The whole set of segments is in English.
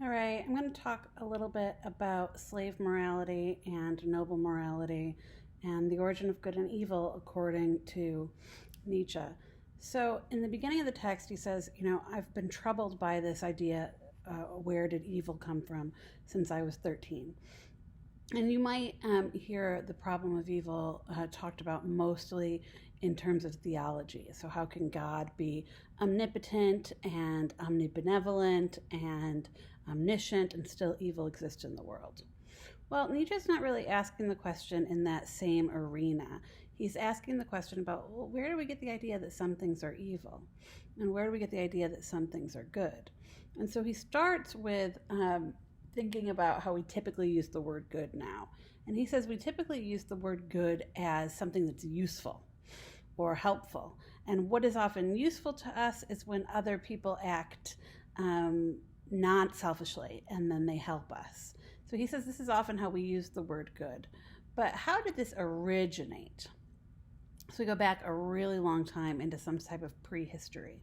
All right, I'm going to talk a little bit about slave morality and noble morality and the origin of good and evil according to Nietzsche. So, in the beginning of the text, he says, I've been troubled by this idea, where did evil come from, since I was 13. And you might hear the problem of evil talked about mostly in terms of theology. So, how can God be omnipotent and omnibenevolent and omniscient and still evil exist in the world? Well, Nietzsche's not really asking the question in that same arena. He's asking the question about, well, where do we get the idea that some things are evil? And where do we get the idea that some things are good? And so he starts with thinking about how we typically use the word good now. And he says we typically use the word good as something that's useful or helpful. And what is often useful to us is when other people act not selfishly and then they help us. So he says this is often how we use the word good. But how did this originate? So we go back a really long time into some type of prehistory.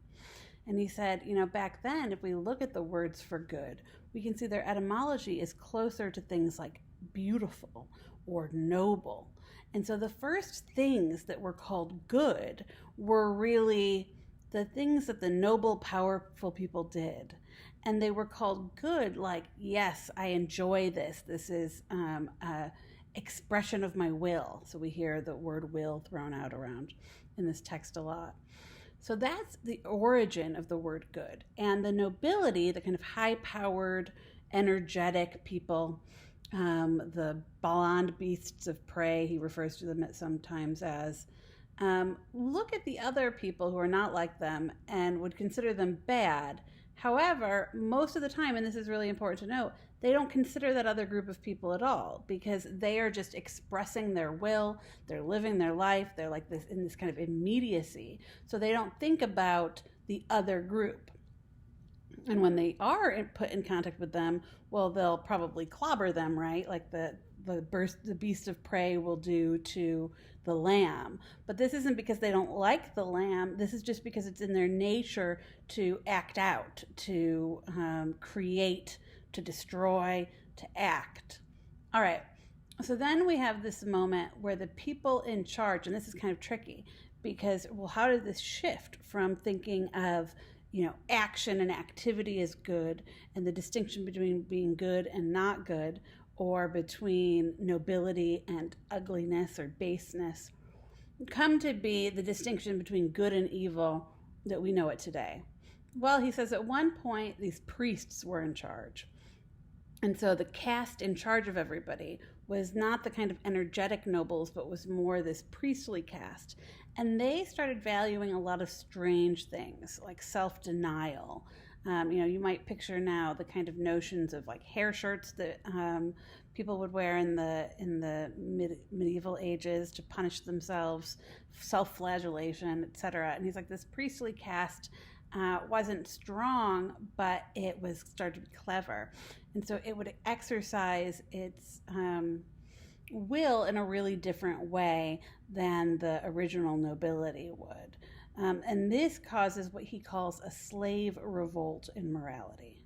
And he said, back then, if we look at the words for good, we can see their etymology is closer to things like beautiful or noble. And so the first things that were called good were really the things that the noble, powerful people did. And they were called good, like, yes, I enjoy this. This is expression of my will. So we hear the word will thrown out around in this text a lot. So that's the origin of the word good. And the nobility, the kind of high-powered, energetic people, the blonde beasts of prey, he refers to them sometimes as, look at the other people who are not like them and would consider them bad. However, most of the time, and this is really important to note, they don't consider that other group of people at all because they are just expressing their will, they're living their life, they're like this in this kind of immediacy. So they don't think about the other group. And when they are put in contact with them, well, they'll probably clobber them, right? Like the beast of prey will do to the lamb. But this isn't because they don't like the lamb. This is just because it's in their nature to act out, to create, to destroy, to act. All right. So then we have this moment where the people in charge, and this is kind of tricky because, well, how did this shift from thinking of action and activity is good and the distinction between being good and not good, or between nobility and ugliness or baseness, come to be the distinction between good and evil that we know it today? Well, he says at one point these priests were in charge. And so the caste in charge of everybody was not the kind of energetic nobles, but was more this priestly caste. And they started valuing a lot of strange things, like self-denial. You might picture now the kind of notions of like hair shirts that people would wear in the medieval ages to punish themselves, self-flagellation, etc. And he's like, this priestly caste wasn't strong, but it was started to be clever. And so it would exercise its will in a really different way than the original nobility would. And this causes what he calls a slave revolt in morality.